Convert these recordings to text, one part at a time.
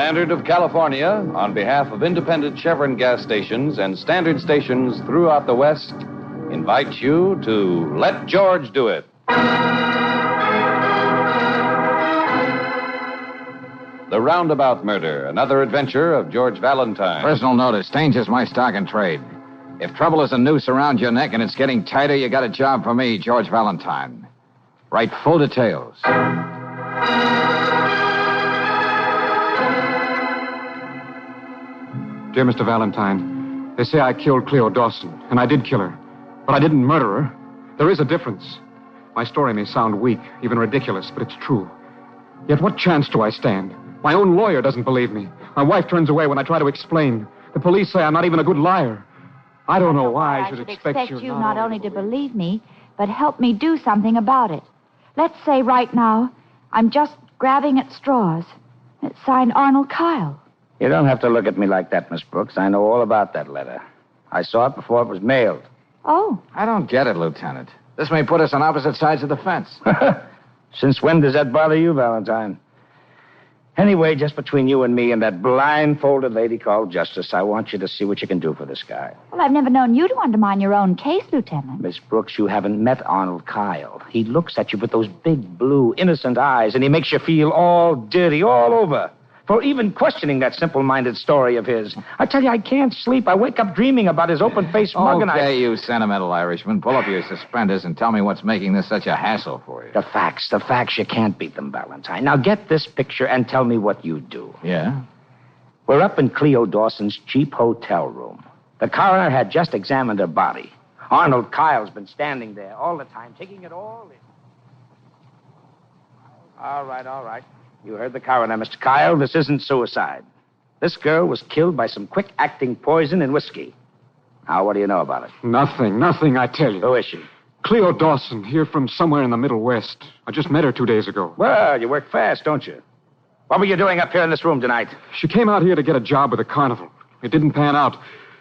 Standard of California, on behalf of independent Chevron gas stations and standard stations throughout the West, invites you to Let George Do It. The Roundabout Murder, another adventure of George Valentine. Personal notice, changes my stock and trade. If trouble is a noose around your neck and it's getting tighter, you got a job for me, George Valentine. Write full details. Dear Mr. Valentine, they say I killed Cleo Dawson, and I did kill her. But I didn't murder her. There is a difference. My story may sound weak, even ridiculous, but it's true. Yet what chance do I stand? My own lawyer doesn't believe me. My wife turns away when I try to explain. The police say I'm not even a good liar. I don't know why I should expect you not only to believe me, but help me do something about it. Let's say right now, I'm just grabbing at straws. It's signed Arnold Kyle. You don't have to look at me like that, Miss Brooks. I know all about that letter. I saw it before it was mailed. Oh. I don't get it, Lieutenant. This may put us on opposite sides of the fence. Since when does that bother you, Valentine? Anyway, just between you and me and that blindfolded lady called Justice, I want you to see what you can do for this guy. Well, I've never known you to undermine your own case, Lieutenant. Miss Brooks, you haven't met Arnold Kyle. He looks at you with those big, blue, innocent eyes, and he makes you feel all dirty all over for even questioning that simple-minded story of his. I tell you, I can't sleep. I wake up dreaming about his open-faced mug and Okay, you sentimental Irishman. Pull up your suspenders and tell me what's making this such a hassle for you. The facts, you can't beat them, Valentine. Now get this picture and tell me what you do. Yeah? We're up in Cleo Dawson's cheap hotel room. The coroner had just examined her body. Arnold Kyle's been standing there all the time, taking it all in. All right. You heard the coroner, Mr. Kyle. This isn't suicide. This girl was killed by some quick-acting poison in whiskey. Now, what do you know about it? Nothing, I tell you. Who is she? Cleo Dawson, here from somewhere in the Middle West. I just met her 2 days ago. Well, you work fast, don't you? What were you doing up here in this room tonight? She came out here to get a job with a carnival. It didn't pan out.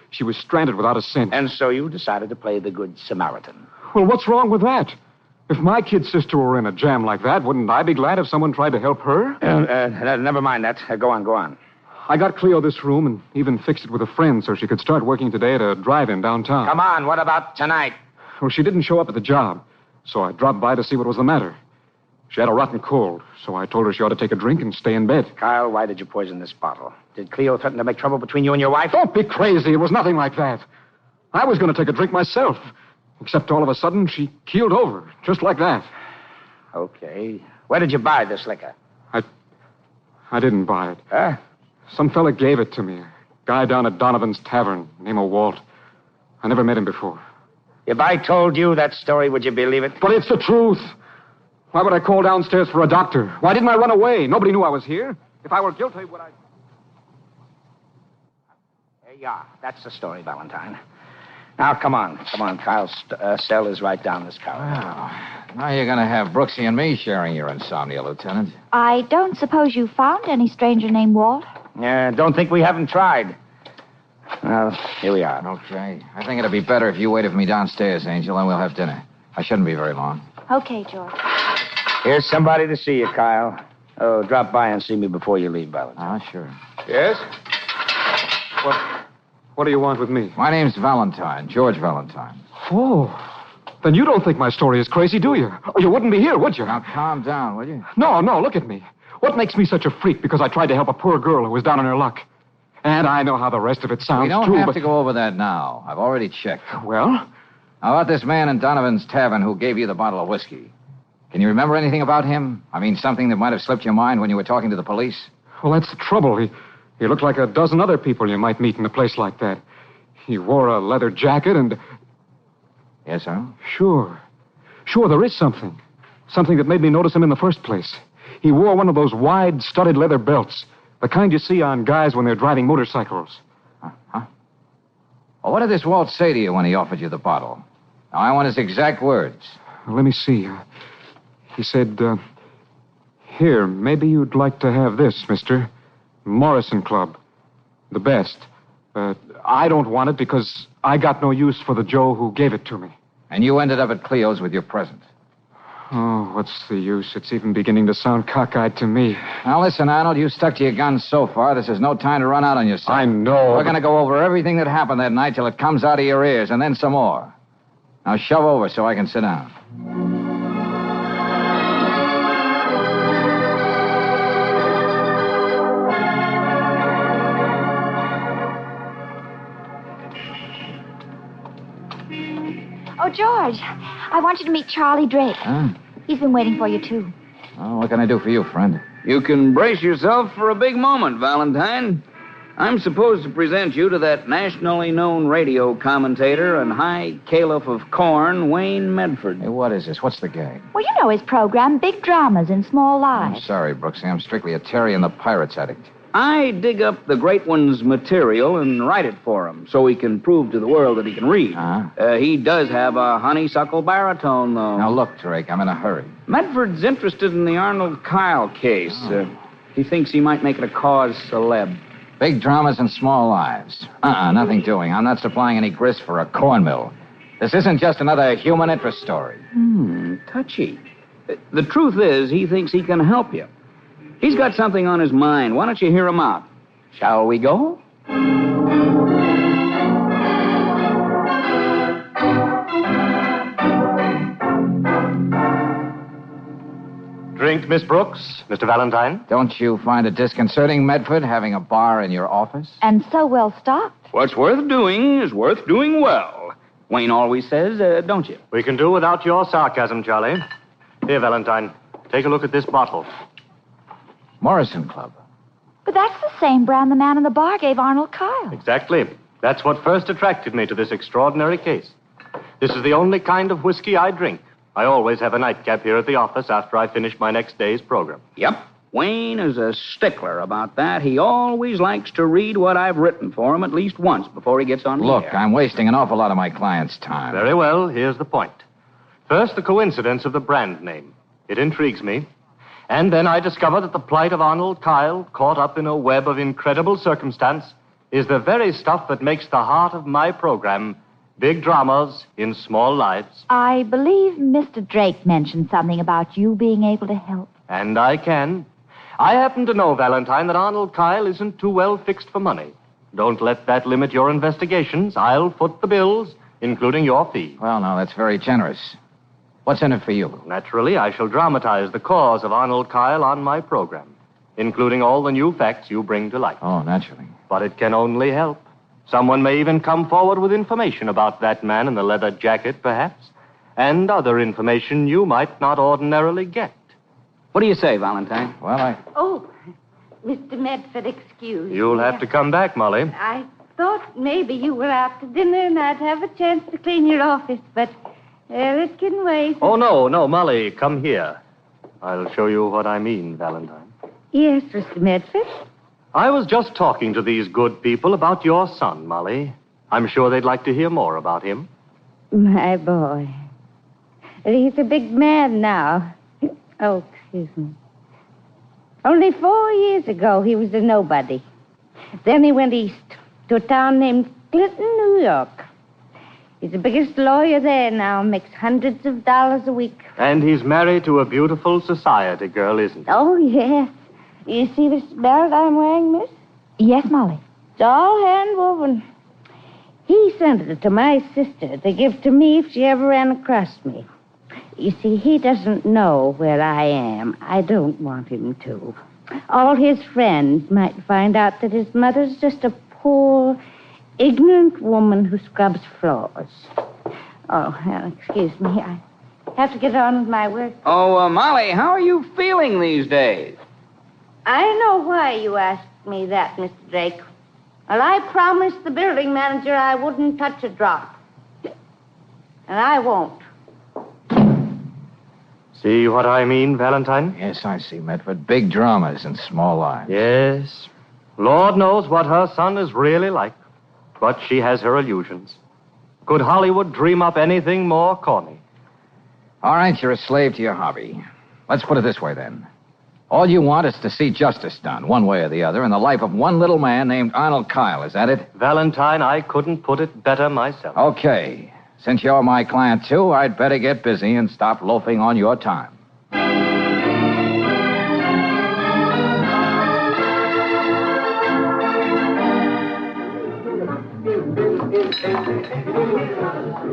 She was stranded without a cent. And so you decided to play the Good Samaritan. Well, what's wrong with that? If my kid sister were in a jam like that, wouldn't I be glad if someone tried to help her? Never mind that. Go on. I got Cleo this room and even fixed it with a friend so she could start working today at a drive-in downtown. Come on, what about tonight? Well, she didn't show up at the job, so I dropped by to see what was the matter. She had a rotten cold, so I told her she ought to take a drink and stay in bed. Kyle, why did you poison this bottle? Did Cleo threaten to make trouble between you and your wife? Don't be crazy. It was nothing like that. I was going to take a drink myself. Except all of a sudden, she keeled over, just like that. Okay. Where did you buy this liquor? I didn't buy it. Huh? Some fella gave it to me. A guy down at Donovan's Tavern, name of Walt. I never met him before. If I told you that story, would you believe it? But it's the truth. Why would I call downstairs for a doctor? Why didn't I run away? Nobody knew I was here. If I were guilty, would I... There you are. That's the story, Valentine. Now, come on, Kyle's cell is right down this corridor. Well, now you're going to have Brooksy and me sharing your insomnia, Lieutenant. I don't suppose you found any stranger named Walt? Yeah, don't think we haven't tried. Well, here we are. Okay. I think it'd be better if you waited for me downstairs, Angel, and we'll have dinner. I shouldn't be very long. Okay, George. Here's somebody to see you, Kyle. Oh, drop by and see me before you leave, Valentine. Sure. Yes? What do you want with me? My name's Valentine, George Valentine. Oh, then you don't think my story is crazy, do you? Or you wouldn't be here, would you? Now, calm down, will you? No, look at me. What makes me such a freak because I tried to help a poor girl who was down on her luck? And I know how the rest of it sounds, We don't too, have but... to go over that now. I've already checked. Well? How about this man in Donovan's Tavern who gave you the bottle of whiskey? Can you remember anything about him? I mean, something that might have slipped your mind when you were talking to the police? Well, that's the trouble. He looked like a dozen other people you might meet in a place like that. He wore a leather jacket and... Yes, sir? Sure, there is something. Something that made me notice him in the first place. He wore one of those wide, studded leather belts. The kind you see on guys when they're driving motorcycles. Huh? Well, what did this Walt say to you when he offered you the bottle? Now, I want his exact words. Well, let me see. He said, here, maybe you'd like to have this, mister. Morrison Club. The best. I don't want it because I got no use for the Joe who gave it to me. And you ended up at Cleo's with your present. Oh, what's the use? It's even beginning to sound cockeyed to me. Now, listen, Arnold, you stuck to your guns so far. This is no time to run out on yourself. I know. We're going to go over everything that happened that night till it comes out of your ears, and then some more. Now, shove over so I can sit down. Oh, George, I want you to meet Charlie Drake. Huh? He's been waiting for you, too. Oh, what can I do for you, friend? You can brace yourself for a big moment, Valentine. I'm supposed to present you to that nationally known radio commentator and high caliph of corn, Wayne Medford. Hey, what is this? What's the gag? Well, you know his program, Big Dramas in Small I'm Lives. sorry, Brooksy. I'm strictly a Terry and the Pirates addict. I dig up the great one's material and write it for him so he can prove to the world that he can read. Uh-huh. He does have a honeysuckle baritone, though. Now, look, Drake, I'm in a hurry. Medford's interested in the Arnold Kyle case. He thinks he might make it a cause celeb. Big dramas and small lives. Nothing doing. I'm not supplying any grist for a cornmill. This isn't just another human interest story. Touchy. The truth is, he thinks he can help you. He's got something on his mind. Why don't you hear him out? Shall we go? Drink, Miss Brooks, Mr. Valentine. Don't you find it disconcerting, Medford, having a bar in your office? And so well stocked. What's worth doing is worth doing well. Wayne always says, don't you? We can do without your sarcasm, Charlie. Here, Valentine, take a look at this bottle. Morrison Club. But that's the same brand the man in the bar gave Arnold Kyle. Exactly. That's what first attracted me to this extraordinary case. This is the only kind of whiskey I drink. I always have a nightcap here at the office after I finish my next day's program. Yep. Wayne is a stickler about that. He always likes to read what I've written for him at least once before he gets on the Look, air. I'm wasting an awful lot of my clients' time. Very well, here's the point. First, the coincidence of the brand name. It intrigues me. And then I discover that the plight of Arnold Kyle, caught up in a web of incredible circumstance, is the very stuff that makes the heart of my program, Big Dramas in Small Lives. I believe Mr. Drake mentioned something about you being able to help. And I can. I happen to know, Valentine, that Arnold Kyle isn't too well fixed for money. Don't let that limit your investigations. I'll foot the bills, including your fee. Well, now, that's very generous. What's in it for you? Naturally, I shall dramatize the cause of Arnold Kyle on my program, including all the new facts you bring to light. Oh, naturally. But it can only help. Someone may even come forward with information about that man in the leather jacket, perhaps, and other information you might not ordinarily get. What do you say, Valentine? Well, Oh, Mr. Medford, excuse me. You'll have to come back, Molly. I thought maybe you were out to dinner and I'd have a chance to clean your office, but it can wait. Oh, no, Molly, come here. I'll show you what I mean, Valentine. Yes, Mr. Medford. I was just talking to these good people about your son, Molly. I'm sure they'd like to hear more about him. My boy. He's a big man now. Oh, excuse me. Only 4 years ago, he was a nobody. Then he went east to a town named Clinton, New York. He's the biggest lawyer there now, makes hundreds of dollars a week. And he's married to a beautiful society girl, isn't he? Oh, yes. You see this belt I'm wearing, miss? Yes, Molly. It's all hand-woven. He sent it to my sister to give to me if she ever ran across me. You see, he doesn't know where I am. I don't want him to. All his friends might find out that his mother's just a poor, ignorant woman who scrubs floors. Oh, well, excuse me. I have to get on with my work. Oh, Molly, how are you feeling these days? I know why you asked me that, Mr. Drake. Well, I promised the building manager I wouldn't touch a drop. And I won't. See what I mean, Valentine? yes, I see, Medford. Big dramas and small lives. Yes. Lord knows what her son is really like. But she has her illusions. Could Hollywood dream up anything more corny? All right, you're a slave to your hobby. Let's put it this way, then. All you want is to see justice done, one way or the other, in the life of one little man named Arnold Kyle. Is that it? Valentine, I couldn't put it better myself. Okay. Since you're my client, too, I'd better get busy and stop loafing on your time.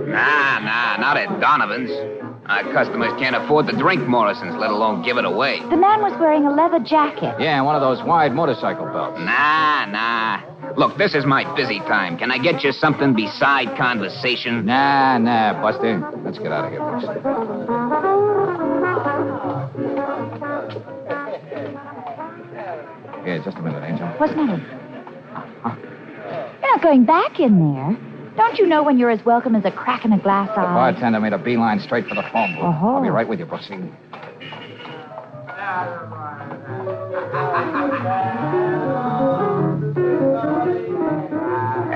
Nah, not at Donovan's. Our customers can't afford to drink Morrison's, let alone give it away. The man was wearing a leather jacket. Yeah, one of those wide motorcycle belts. Nah. Look, this is my busy time. Can I get you something beside conversation? Nah, Buster. Let's get out of here, Buster. Here, just a minute, Angel. What's the matter? You're not going back in there. Don't you know when you're as welcome as a crack in a glass eye? The bartender made a beeline straight for the phone booth. Oh. I'll be right with you, Brooksy.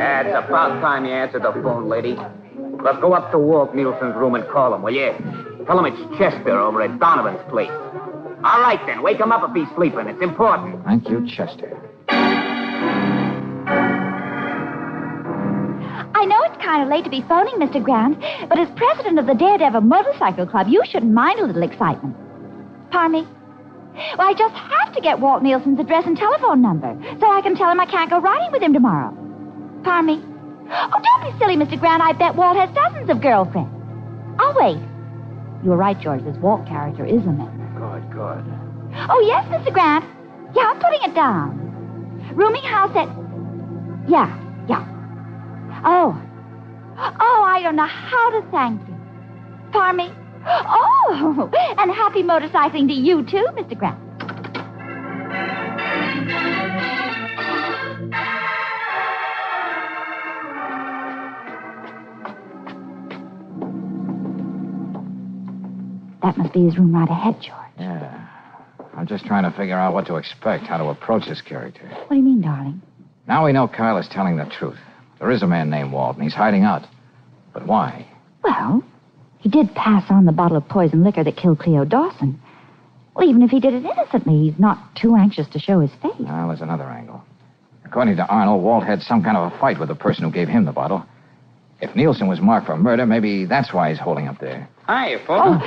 It's about time you answered the phone, lady. Look, go up to Walt Nielsen's room and call him, will you? Tell him it's Chester over at Donovan's place. All right, then. Wake him up if he's sleeping. It's important. Thank you, Chester. I know it's kind of late to be phoning, Mr. Grant, but as president of the Daredevil Motorcycle Club, you shouldn't mind a little excitement. Pardon me? Well, I just have to get Walt Nielsen's address and telephone number so I can tell him I can't go riding with him tomorrow. Pardon me? Oh, don't be silly, Mr. Grant. I bet Walt has dozens of girlfriends. I'll wait. You were right, George. This Walt character is a man. Good. Oh, yes, Mr. Grant. Yeah, I'm putting it down. Rooming house at... Yeah. Oh, I don't know how to thank you. Pardon me? Oh, and happy motorcycling to you, too, Mr. Grant. That must be his room right ahead, George. Yeah. I'm just trying to figure out what to expect, how to approach this character. What do you mean, darling? Now we know Kyle is telling the truth. There is a man named Walt, and he's hiding out. But why? Well, he did pass on the bottle of poison liquor that killed Cleo Dawson. Well, even if he did it innocently, he's not too anxious to show his face. Well, there's another angle. According to Arnold, Walt had some kind of a fight with the person who gave him the bottle. If Nielsen was marked for murder, maybe that's why he's holding up there. Hiya, folks.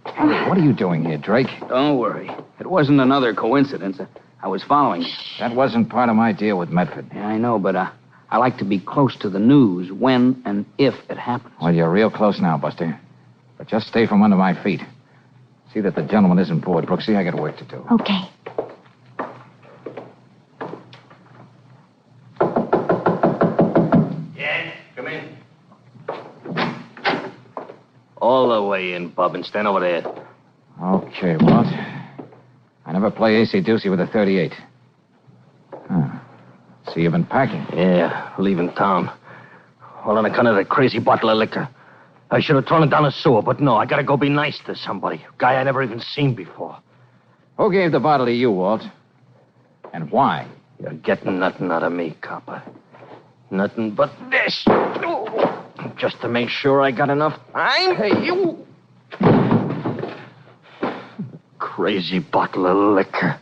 Hey, what are you doing here, Drake? Don't worry. It wasn't another coincidence. I was following you. That wasn't part of my deal with Medford. Yeah, I know, but I like to be close to the news when and if it happens. Well, you're real close now, Buster. But just stay from under my feet. See that the gentleman isn't bored, Brooksy. I got work to do. Okay. Yes, come in. All the way in, Bub, and stand over there. Okay, Walt. I never play AC-doocy with a .38. Huh. See, you've been packing. Yeah, leaving town. All on account of that crazy bottle of liquor. I should have thrown it down the sewer, but no, I gotta go be nice to somebody. A guy I never even seen before. Who gave the bottle to you, Walt? And why? You're getting nothing out of me, copper. Nothing but this. Just to make sure I got enough time. Hey, you. Crazy bottle of liquor.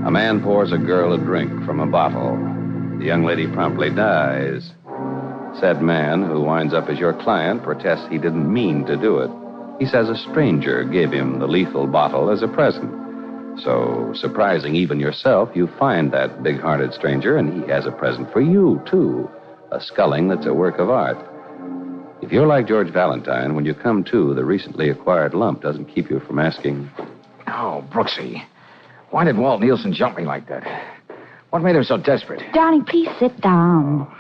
A man pours a girl a drink from a bottle. The young lady promptly dies. Said man, who winds up as your client, protests he didn't mean to do it. He says a stranger gave him the lethal bottle as a present. So, surprising even yourself, you find that big-hearted stranger, and he has a present for you, too. A sculling that's a work of art. If you're like George Valentine, when you come to, the recently acquired lump doesn't keep you from asking... Oh, Brooksy. Why did Walt Nielsen jump me like that? What made him so desperate? Darling, please sit down.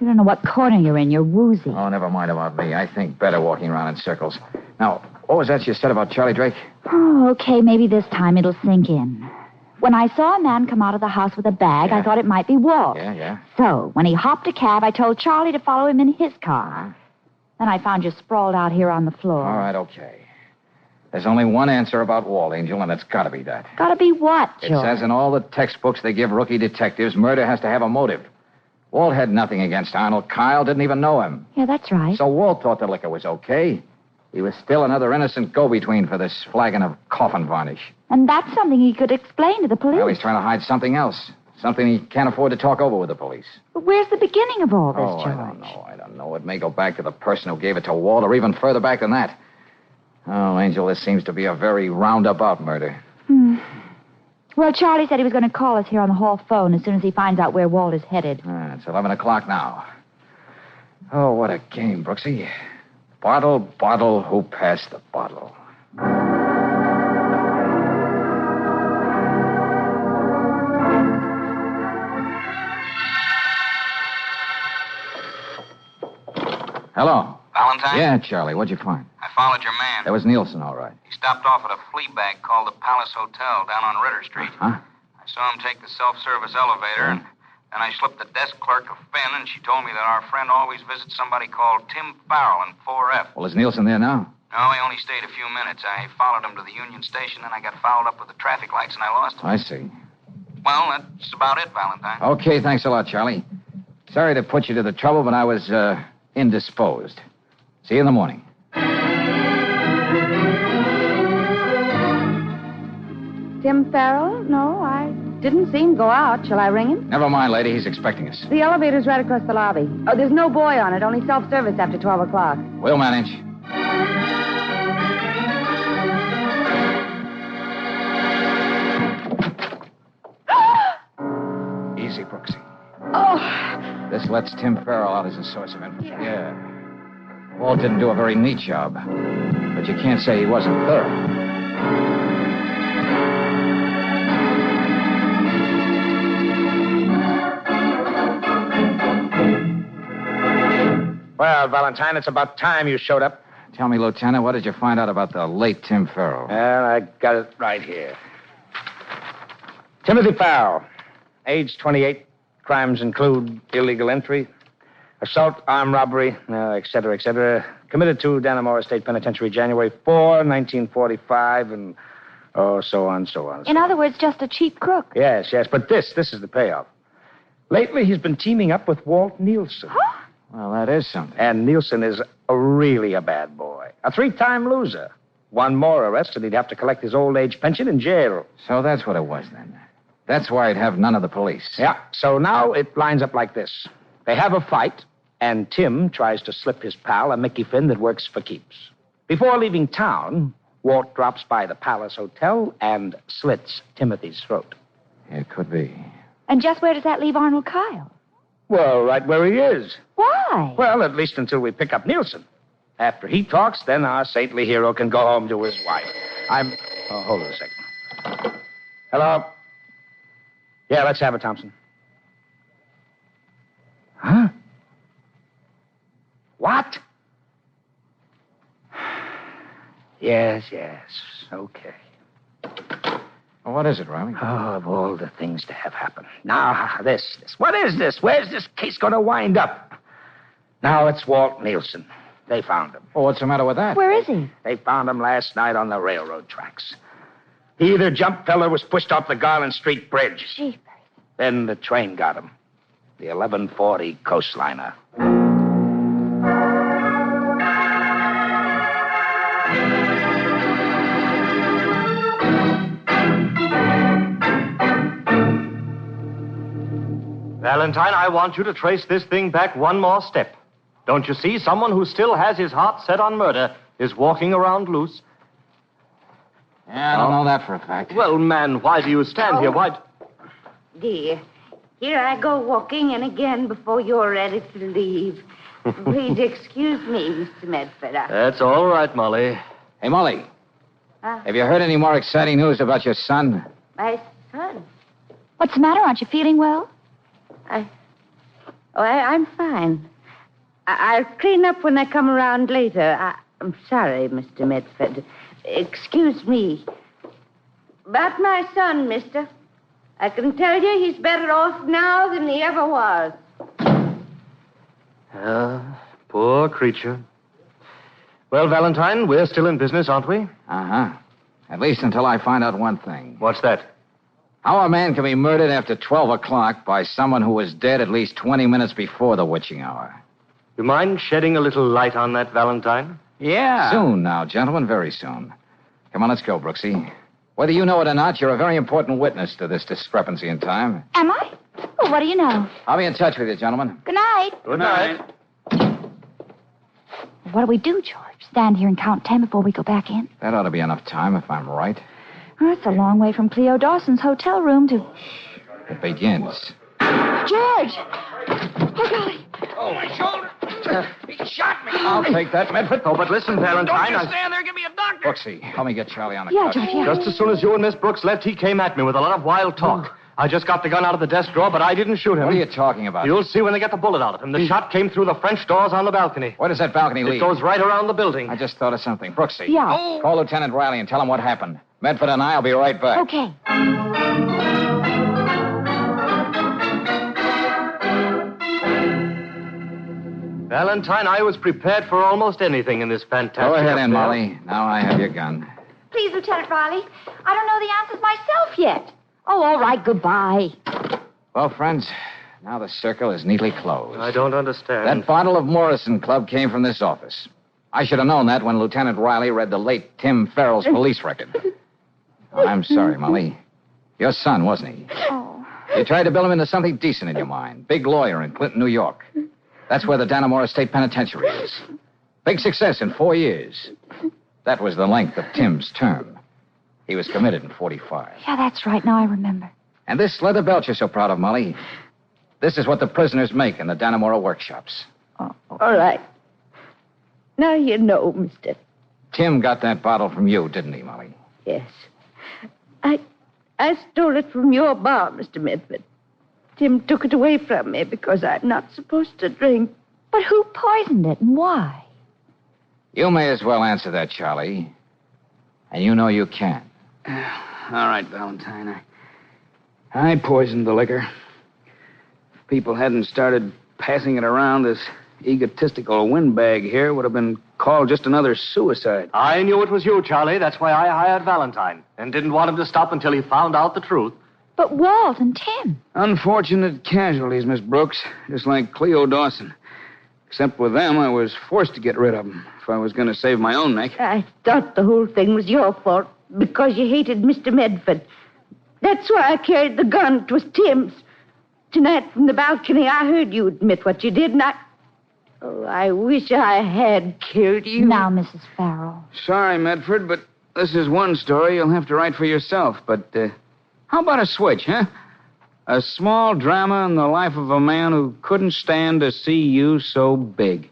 You don't know what corner you're in. You're woozy. Oh, never mind about me. I think better walking around in circles. Now, what was that you said about Charlie Drake? Oh, okay, maybe this time it'll sink in. When I saw a man come out of the house with a bag, Yeah. I thought it might be Walt. Yeah. So, when he hopped a cab, I told Charlie to follow him in his car. Then I found you sprawled out here on the floor. All right, okay. There's only one answer about Walt, Angel, and it's got to be that. Gotta be what, It George? says in all the textbooks they give rookie detectives, murder has to have a motive. Walt had nothing against Arnold. Kyle didn't even know him. Yeah, that's right. So Walt thought the liquor was okay. He was still another innocent go-between for this flagon of coffin varnish. And that's something he could explain to the police. Well, he's trying to hide something else. Something he can't afford to talk over with the police. But where's the beginning of all this, George? I don't know. It may go back to the person who gave it to Walt, or even further back than that. Oh, Angel, this seems to be a very roundabout murder. Well, Charlie said he was going to call us here on the hall phone as soon as he finds out where Walt is headed. It's 11 o'clock now. Oh, what a game, Brooksy. Bottle, who passed the bottle? Hello. Valentine? Yeah, Charlie. What'd you find? I followed your man. That was Nielsen, all right. He stopped off at a flea bag called the Palace Hotel down on Ritter Street. Huh? I saw him take the self-service elevator, and then I slipped the desk clerk a fin, and she told me that our friend always visits somebody called Tim Farrell in 4F. Well, is Nielsen there now? No, he only stayed a few minutes. I followed him to the Union Station, and I got fouled up with the traffic lights, and I lost him. I see. Well, that's about it, Valentine. Okay, thanks a lot, Charlie. Sorry to put you to the trouble, but I was, indisposed. See you in the morning. Tim Farrell? No, I didn't see him go out. Shall I ring him? Never mind, lady. He's expecting us. The elevator's right across the lobby. Oh, there's no boy on it. Only self-service after 12 o'clock. We'll manage. Easy, Brooksy. Oh! This lets Tim Farrell out as a source of information. Yeah. Walt didn't do a very neat job, but you can't say he wasn't thorough. Well, Valentine, it's about time you showed up. Tell me, Lieutenant, what did you find out about the late Tim Farrell? Well, I got it right here. Timothy Farrell, age 28. Crimes include illegal entry, assault, armed robbery, et cetera, et cetera. Committed to Dannemora State Penitentiary January 4, 1945, and so on. In other words, just a cheap crook. Yes, but this is the payoff. Lately, he's been teaming up with Walt Nielsen. Huh? Well, that is something. And Nielsen is really a bad boy. A 3-time loser. One more arrest, and he'd have to collect his old age pension in jail. So that's what it was, then. That's why he'd have none of the police. Yeah, so now it lines up like this. They have a fight, and Tim tries to slip his pal a Mickey Finn that works for keeps. Before leaving town, Walt drops by the Palace Hotel and slits Timothy's throat. It could be. And just where does that leave Arnold Kyle? Well, right where he is. Why? Well, at least until we pick up Nielsen. After he talks, then our saintly hero can go home to his wife. Hold on a second. Hello? Yeah, let's have it, Thompson. Huh? What? Yes, okay. Well, what is it, Riley? Oh, of all the things to have happen. Now, this. What is this? Where's this case going to wind up? Now, it's Walt Nielsen. They found him. Well, what's the matter with that? Where is he? They found him last night on the railroad tracks. He either jumped, fell, or was pushed off the Garland Street Bridge. Jeepers. Then the train got him. The 1140 coastliner. Valentine, I want you to trace this thing back one more step. Don't you see? Someone who still has his heart set on murder is walking around loose. Yeah, I don't know that for a fact. Well, man, why do you stand here? Why... Dear, here I go walking in again before you're ready to leave. Please excuse me, Mr. Medford. That's all right, Molly. Hey, Molly. Have you heard any more exciting news about your son? My son? What's the matter? Aren't you feeling well? I'm fine. I'll clean up when I come around later. I'm sorry, Mr. Medford. Excuse me. About my son, mister. I can tell you he's better off now than he ever was. Poor creature. Well, Valentine, we're still in business, aren't we? Uh-huh. At least until I find out one thing. What's that? How a man can be murdered after 12 o'clock by someone who was dead at least 20 minutes before the witching hour. You mind shedding a little light on that, Valentine? Yeah. Soon now, gentlemen, very soon. Come on, let's go, Brooksy. Whether you know it or not, you're a very important witness to this discrepancy in time. Am I? Well, what do you know? I'll be in touch with you, gentlemen. Good night. Good night. What do we do, George? Stand here and count 10 before we go back in? That ought to be enough time, if I'm right. Oh, it's a long way from Cleo Dawson's hotel room to... It begins. George! Oh, golly. Oh, my shoulder. He shot me. I'll take that, Medford. Oh, but listen, Valentine. Don't you stand there. Give me a doctor. Brooksy, help me get Charlie on the Yeah, couch. George, yeah. Just as soon as you and Miss Brooks left, he came at me with a lot of wild talk. I just got the gun out of the desk drawer, but I didn't shoot him. What are you talking about? You'll see when they get the bullet out of him. The shot came through the French doors on the balcony. Where does that balcony lead? It goes right around the building. I just thought of something. Brooksy. Yeah. Call Lieutenant Riley and tell him what happened. Medford and I'll be right back. Okay. Valentine, I was prepared for almost anything in this fantastic Go ahead, affair. Aunt Molly. Now I have your gun. Please, Lieutenant Riley. I don't know the answers myself yet. Oh, all right. Goodbye. Well, friends, now the circle is neatly closed. I don't understand. That bottle of Morrison Club came from this office. I should have known that when Lieutenant Riley read the late Tim Farrell's police record. Oh, I'm sorry, Molly. Your son, wasn't he? Oh. You tried to build him into something decent in your mind. Big lawyer in Clinton, New York. That's where the Dannemora State Penitentiary is. Big success in 4 years. That was the length of Tim's term. He was committed in 45. Yeah, that's right. Now I remember. And this leather belt you're so proud of, Molly, this is what the prisoners make in the Dannemora workshops. Oh, all right. Now you know, mister. Tim got that bottle from you, didn't he, Molly? Yes. I stole it from your bar, Mr. Medford. Tim took it away from me because I'm not supposed to drink. But who poisoned it and why? You may as well answer that, Charlie. And you know you can. All right, Valentine. I poisoned the liquor. If people hadn't started passing it around, this egotistical windbag here would have been called just another suicide. I knew it was you, Charlie. That's why I hired Valentine. And didn't want him to stop until he found out the truth. But Walt and Tim. Unfortunate casualties, Miss Brooks, just like Cleo Dawson. Except with them, I was forced to get rid of them if I was going to save my own neck. I thought the whole thing was your fault because you hated Mr. Medford. That's why I carried the gun. It was Tim's. Tonight from the balcony, I heard you admit what you did, and I wish I had killed you. Now, Mrs. Farrell. Sorry, Medford, but this is one story you'll have to write for yourself. But how about a switch, huh? A small drama in the life of a man who couldn't stand to see you so big.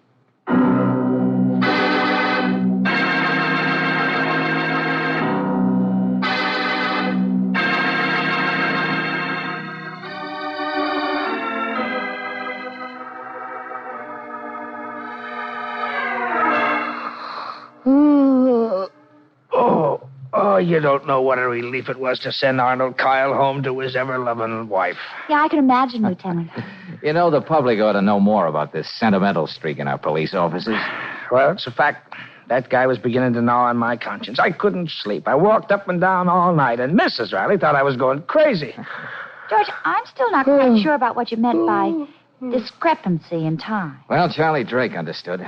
Oh, you don't know what a relief it was to send Arnold Kyle home to his ever-loving wife. Yeah, I can imagine, Lieutenant. You know, the public ought to know more about this sentimental streak in our police officers. Well, it's a fact. That guy was beginning to gnaw on my conscience. I couldn't sleep. I walked up and down all night, and Mrs. Riley thought I was going crazy. George, I'm still not quite sure about what you meant by discrepancy in time. Well, Charlie Drake understood.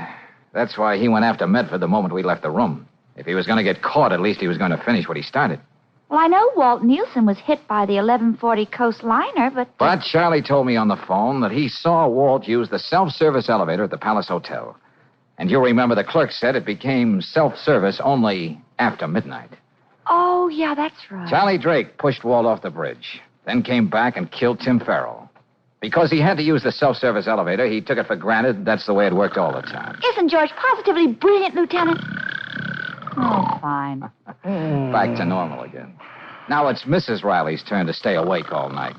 That's why he went after Medford the moment we left the room. If he was going to get caught, at least he was going to finish what he started. Well, I know Walt Nielsen was hit by the 1140 Coast Liner, but... But Charlie told me on the phone that he saw Walt use the self-service elevator at the Palace Hotel. And you'll remember the clerk said it became self-service only after midnight. Oh, yeah, that's right. Charlie Drake pushed Walt off the bridge, then came back and killed Tim Farrell. Because he had to use the self-service elevator, he took it for granted that's the way it worked all the time. Isn't George positively brilliant, Lieutenant? Oh, fine. Back to normal again. Now it's Mrs. Riley's turn to stay awake all night.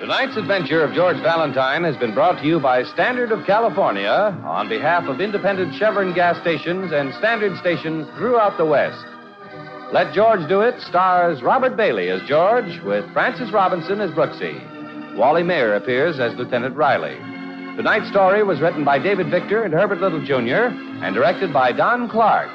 Tonight's adventure of George Valentine has been brought to you by Standard of California on behalf of independent Chevron gas stations and Standard stations throughout the West. Let George Do It stars Robert Bailey as George with Francis Robinson as Brooksy. Wally Mayer appears as Lieutenant Riley. Tonight's story was written by David Victor and Herbert Little, Jr. and directed by Don Clark.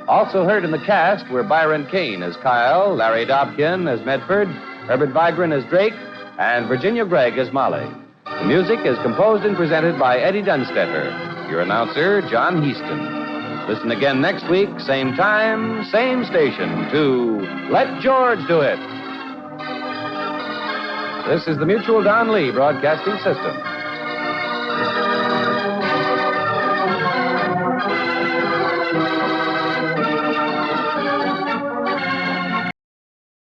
Also heard in the cast were Byron Kane as Kyle, Larry Dobkin as Medford, Herbert Vigran as Drake, and Virginia Gregg as Molly. The music is composed and presented by Eddie Dunstetter. Your announcer, John Heaston. Listen again next week, same time, same station, to Let George Do It. This is the Mutual Don Lee Broadcasting System.